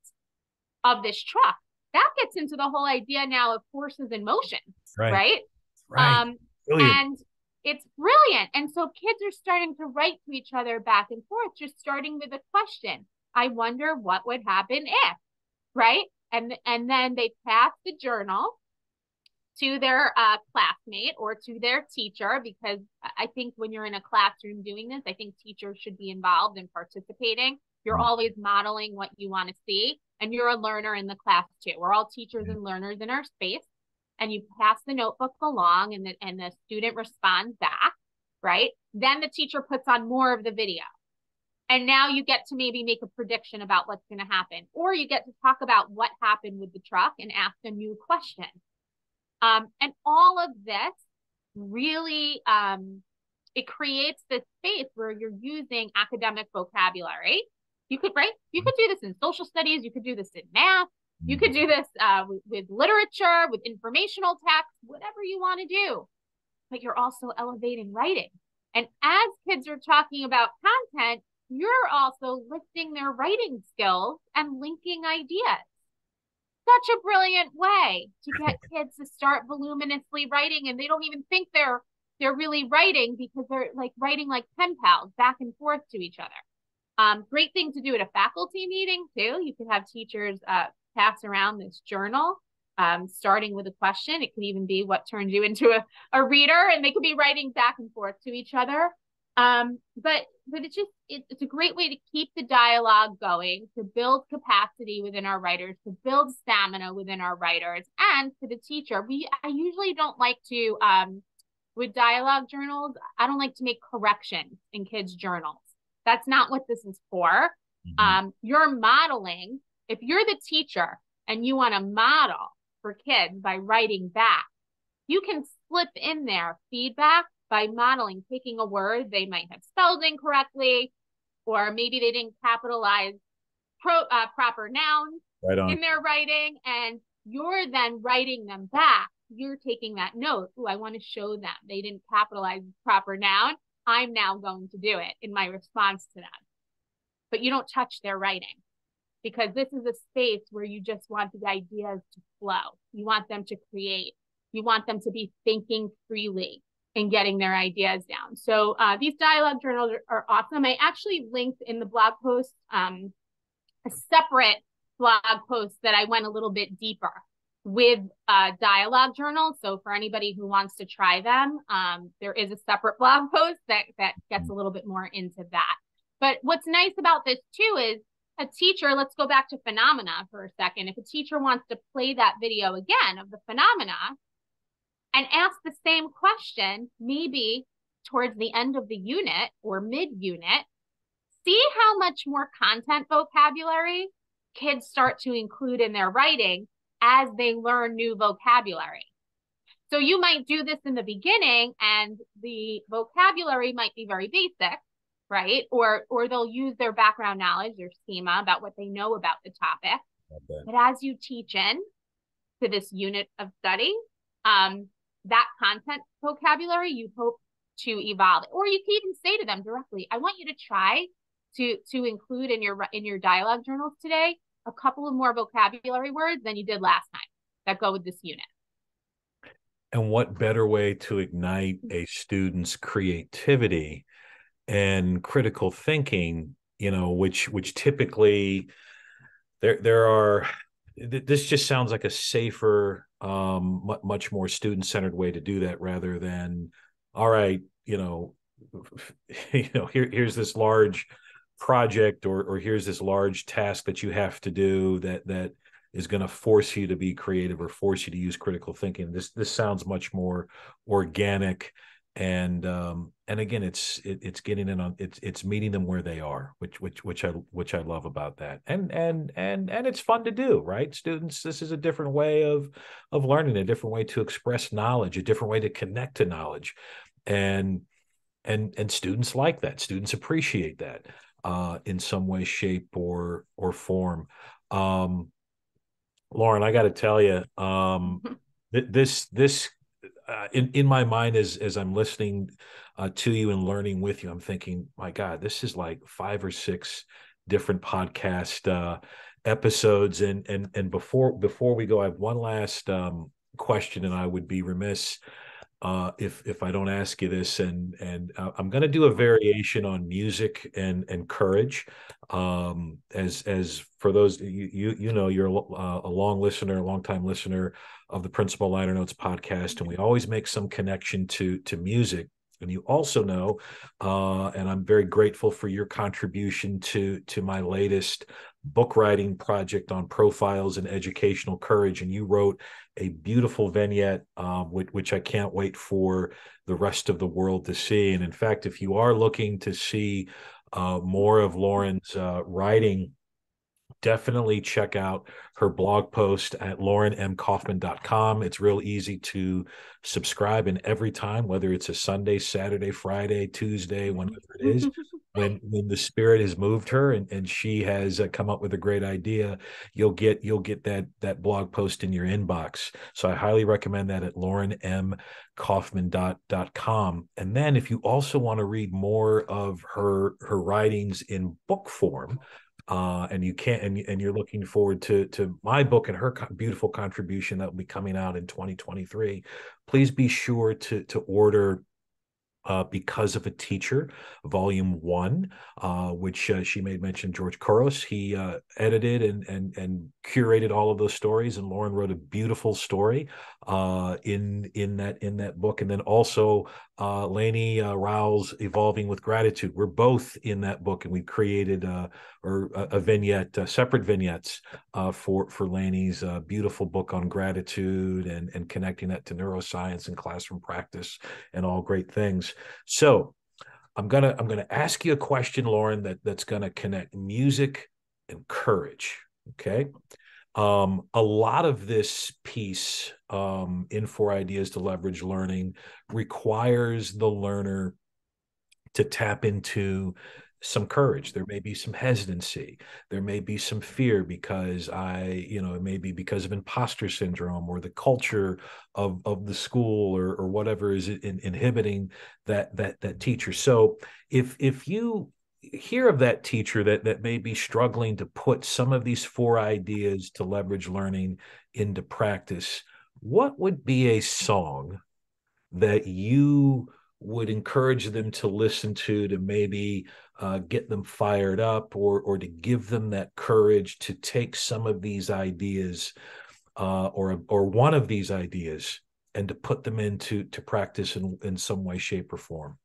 of this truck. That gets into the whole idea now of forces in motion, Right. right? Right. Um, Brilliant. and it's brilliant. And so kids are starting to write to each other back and forth, just starting with a question. I wonder what would happen if, right? And then they pass the journal to their classmate or to their teacher, because I think when you're in a classroom doing this, I think teachers should be involved in participating. You're Mm. always modeling what you want to see, and you're a learner in the class too. We're all teachers and learners in our space, and you pass the notebook along, and the student responds back, right? Then the teacher puts on more of the video. And now you get to maybe make a prediction about what's going to happen, or you get to talk about what happened with the truck and ask a new question. And all of this really, it creates this space where you're using academic vocabulary. You could, right? You could do this in social studies. You could do this in math. You could do this with literature, with informational text, whatever you want to do. But you're also elevating writing. And as kids are talking about content, you're also lifting their writing skills and linking ideas. Such a brilliant way to get kids to start voluminously writing, and they don't even think they're really writing, because they're like writing like pen pals back and forth to each other. Great thing to do at a faculty meeting too. You could have teachers pass around this journal, starting with a question. It could even be what turned you into a reader, and they could be writing back and forth to each other. But it's a great way to keep the dialogue going, to build capacity within our writers, to build stamina within our writers, and for the teacher. I usually don't like to with dialogue journals, I don't like to make corrections in kids' journals. That's not what this is for. You're modeling. If you're the teacher and you want to model for kids by writing back, you can slip in there feedback by modeling, taking a word they might have spelled incorrectly, or maybe they didn't capitalize proper nouns Right on. in their writing, and you're then writing them back. You're taking that note. Oh, I want to show them they didn't capitalize proper noun. I'm now going to do it in my response to them. But you don't touch their writing, because this is a space where you just want the ideas to flow. You want them to create. You want them to be thinking freely and getting their ideas down. So these dialogue journals are awesome. I actually linked in the blog post a separate blog post that I went a little bit deeper with dialogue journals. So for anybody who wants to try them, there is a separate blog post that gets a little bit more into that. But what's nice about this too is a teacher, let's go back to phenomena for a second. If a teacher wants to play that video again of the phenomena and ask the same question, maybe towards the end of the unit or mid-unit, see how much more content vocabulary kids start to include in their writing as they learn new vocabulary. So you might do this in the beginning and the vocabulary might be very basic, right? Or they'll use their background knowledge, their schema about what they know about the topic. But as you teach in to this unit of study, that content vocabulary, you hope to evolve. Or you can even say to them directly, I want you to try to include in your dialogue journals today a couple of more vocabulary words than you did last time that go with this unit. And what better way to ignite a student's creativity and critical thinking, which typically there are, this just sounds like a safer, much more student-centered way to do that, rather than, all right, here's this large project, or here's this large task that you have to do that is going to force you to be creative or force you to use critical thinking. This sounds much more organic, and again, it's getting in on, it's meeting them where they are, which I love about that, and it's fun to do, right? Students, this is a different way of learning, a different way to express knowledge, a different way to connect to knowledge, and students like that. Students appreciate that in some way, shape, or form. Lauren, I got to tell you, this in my mind as I'm listening to you and learning with you, I'm thinking, my God, this is like 5 or 6 different podcast episodes. And before we go, I have one last question, and I would be remiss if I don't ask you this, and I'm going to do a variation on music and courage. As for those you know, you're a long listener, a long time listener of the Principal Liner Notes podcast, and we always make some connection to music. And you also know, and I'm very grateful for your contribution to my latest book writing project on profiles and educational courage. And you wrote a beautiful vignette, which I can't wait for the rest of the world to see. And in fact, if you are looking to see more of Lauren's writing, definitely check out her blog post at laurenmkaufman.com. It's real easy to subscribe, and every time, whether it's a Sunday, Saturday, Friday, Tuesday, whenever it is, when the spirit has moved her and she has come up with a great idea, you'll get that blog post in your inbox. So I highly recommend that at laurenmkaufman.com. And then if you also want to read more of her writings in book form, and you can't, and you're looking forward to my book and her beautiful contribution that will be coming out in 2023, please be sure to order Because of a Teacher, Volume 1, which she made mention George Couros. He edited and curated all of those stories, and Lauren wrote a beautiful story in that book. And then also Lainey Rowell's Evolving with Gratitude. We're both in that book, and we've created a vignette, separate vignettes for Lainey's beautiful book on gratitude and connecting that to neuroscience and classroom practice and all great things. So I'm gonna ask you a question, Lauren, that's gonna connect music and courage. Okay. A lot of this piece in 4 Ideas to Leverage Learning requires the learner to tap into some courage. There may be some hesitancy. There may be some fear because it may be because of imposter syndrome or the culture of the school or whatever is inhibiting that teacher. So if you hear of that teacher that may be struggling to put some of these 4 ideas to leverage learning into practice, what would be a song that you would encourage them to listen to maybe get them fired up or to give them that courage to take some of these ideas or one of these ideas and to put them into practice in some way, shape, or form?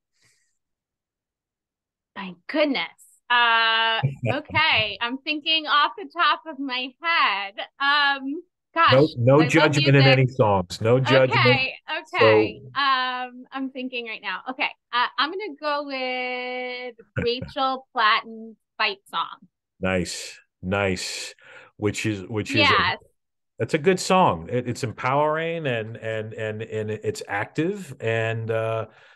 My goodness. Okay. I'm thinking off the top of my head. No, Gosh, no I love judgment in music. any songs. No judgment. Okay, So okay. I'm thinking right now. Okay, I'm gonna go with Rachel Platten's Fight Song. nice, nice. Which is Yes. that's a good song. It's empowering and it's active and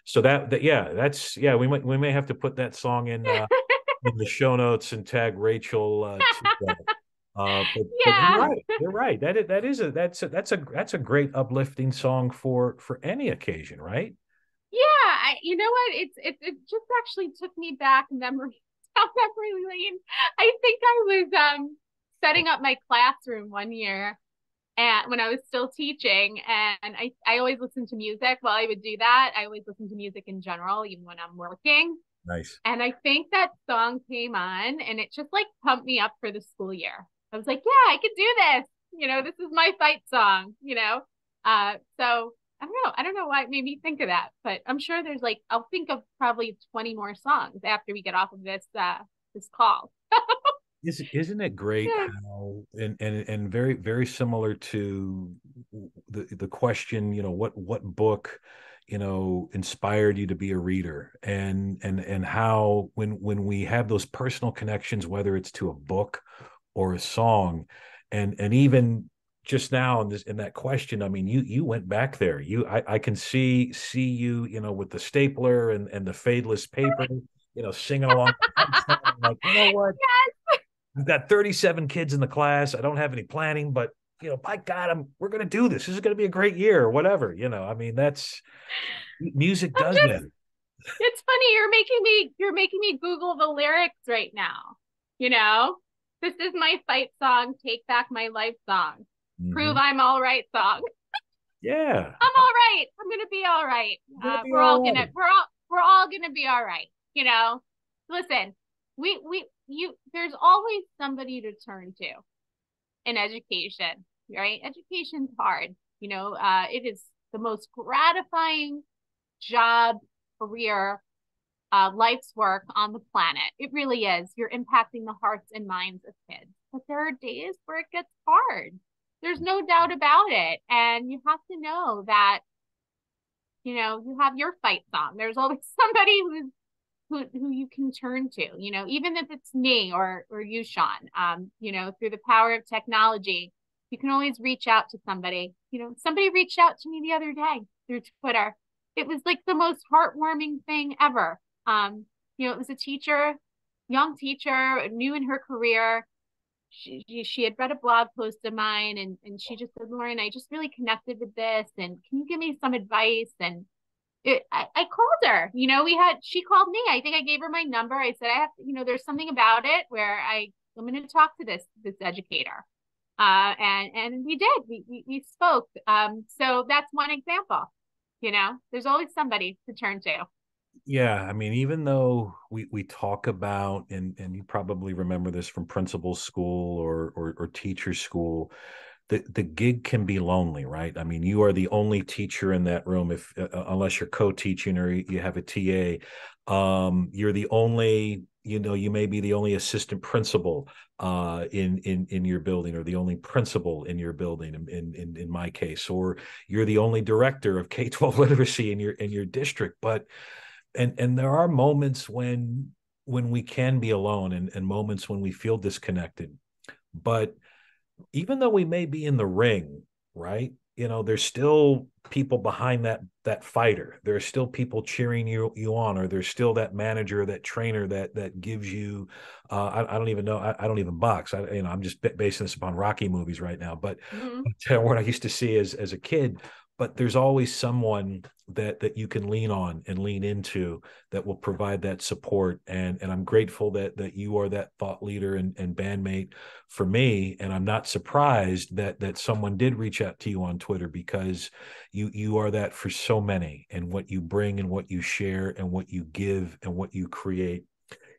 so that yeah, yeah, we may have to put that song in the show notes and tag Rachel to that. But you're Yeah. right. You're right. That's a great uplifting song for any occasion, right? Yeah, you know what? It just actually took me back memory down memory lane. I think I was setting up my classroom one year and when I was still teaching, and I always listened to music while I would do that. I always listen to music in general, even when I'm working. Nice. And I think that song came on and it just like pumped me up for the school year. I was like, yeah, I could do this. This is my fight song. So I don't know why it made me think of that, but I'm sure there's like, I'll think of probably 20 more songs after we get off of this call. Isn't it great Yeah. how and very very similar to the question, what book, inspired you to be a reader, and how when we have those personal connections, whether it's to a book or a song, and even just now in that question, I mean, you went back there. I can see you, with the stapler and the fadeless paper, singing along. Like, you know what? I've got 37 kids in the class. I don't have any planning, but by God, we're going to do this. This is going to be a great year or whatever. I mean, that's music I'm does just, that. it's funny. You're making me Google the lyrics right now. You know, this is my fight song, Take Back My Life song, Prove Mm-hmm. I'm All Right song. Yeah. I'm all right. I'm gonna be all right. It's going to be We're all all gonna right. we're all gonna be all right. You know, listen, there's always somebody to turn to in education, right? Education's hard. It is the most gratifying job, career, life's work on the planet. It really is. You're impacting the hearts and minds of kids. But there are days where it gets hard. There's no doubt about it. And you have to know that, you have your fight song. There's always somebody who you can turn to, even if it's me or you, Sean. Through the power of technology, you can always reach out to somebody. Somebody reached out to me the other day through Twitter. It was like the most heartwarming thing ever. It was a teacher, young teacher, new in her career. She had read a blog post of mine, and she just said, Lauren, I just really connected with this, and can you give me some advice? And I called her. She called me. I think I gave her my number. I said, I have to, there's something about it where I'm going to talk to this educator. And we did. We spoke. So that's one example. There's always somebody to turn to. Yeah, I mean, even though we talk about, and you probably remember this from principal school or teacher school, the gig can be lonely, right? I mean, you are the only teacher in that room, if unless you're co-teaching or you have a TA. You're the only, you may be the only assistant principal in your building, or the only principal in your building, in my case, or you're the only director of K-12 literacy in your district. But and there are moments when we can be alone, and moments when we feel disconnected. But even though we may be in the ring, right? There's still people behind that fighter. There are still people cheering you on, or there's still that manager, that trainer that gives you. I don't even know. I don't even box. I'm just basing this upon Rocky movies right now. But Mm-hmm. what I used to see as a kid. But there's always someone that you can lean on and lean into that will provide that support. And I'm grateful that you are that thought leader and bandmate for me. And I'm not surprised that someone did reach out to you on Twitter, because you are that for so many, and what you bring and what you share and what you give and what you create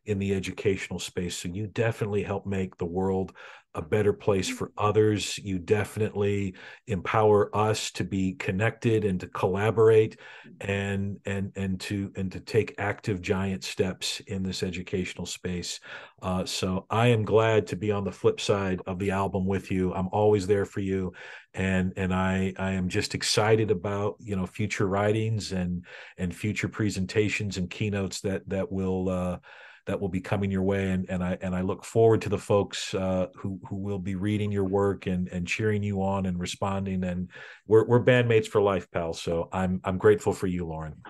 in the educational space. So you definitely help make the world a better place for others. You definitely empower us to be connected and to collaborate, and to take active giant steps in this educational space. So I am glad to be on the flip side of the album with you. I'm always there for you, and I am just excited about future writings and future presentations and keynotes that will be coming your way, and I look forward to the folks who will be reading your work and cheering you on and responding. And we're bandmates for life, pal. So I'm grateful for you, Lauren.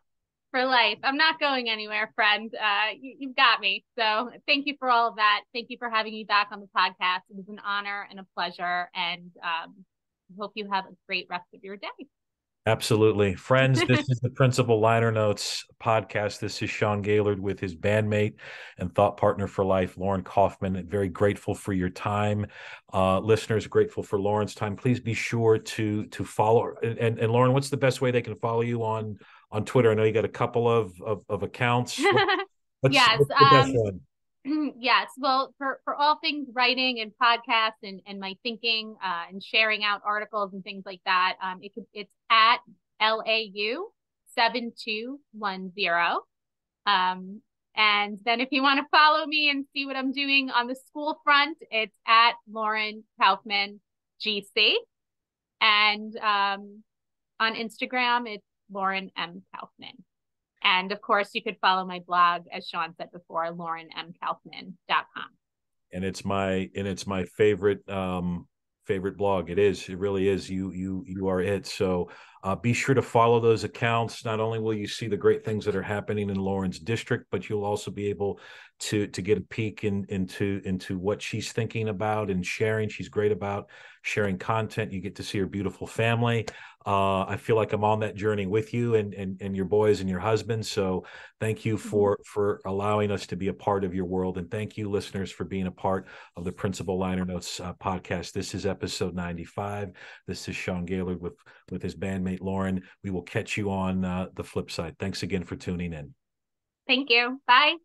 For life. I'm not going anywhere, friend. You've got me. So thank you for all of that. Thank you for having me back on the podcast. It was an honor and a pleasure. And hope you have a great rest of your day. Absolutely. Friends, this is the Principal Liner Notes podcast. This is Sean Gaylord with his bandmate and thought partner for life, Lauren Kaufman. Very grateful for your time. Listeners, grateful for Lauren's time. Please be sure to follow. And Lauren, what's the best way they can follow you on Twitter? I know you got a couple of accounts. Yes. What's the best one? Yes. Well, for all things writing and podcasts and my thinking and sharing out articles and things like that, it's at LAU 7210. And then if you want to follow me and see what I'm doing on the school front, it's at Lauren Kaufman GC. And on Instagram, it's Lauren M. Kaufman. And of course, you could follow my blog, as Sean said before, laurenmkaufman.com. And it's my favorite favorite blog. It really is. You are it. So be sure to follow those accounts. Not only will you see the great things that are happening in Lauren's district, but you'll also be able to get a peek into what she's thinking about and sharing. She's great about sharing content. You get to see her beautiful family. I feel like I'm on that journey with you and your boys and your husband. So thank you for allowing us to be a part of your world. And thank you, listeners, for being a part of the Principal Liner Notes podcast. This is episode 95. This is Sean Gaylord with his bandmate, Lauren. We will catch you on the flip side. Thanks again for tuning in. Thank you. Bye.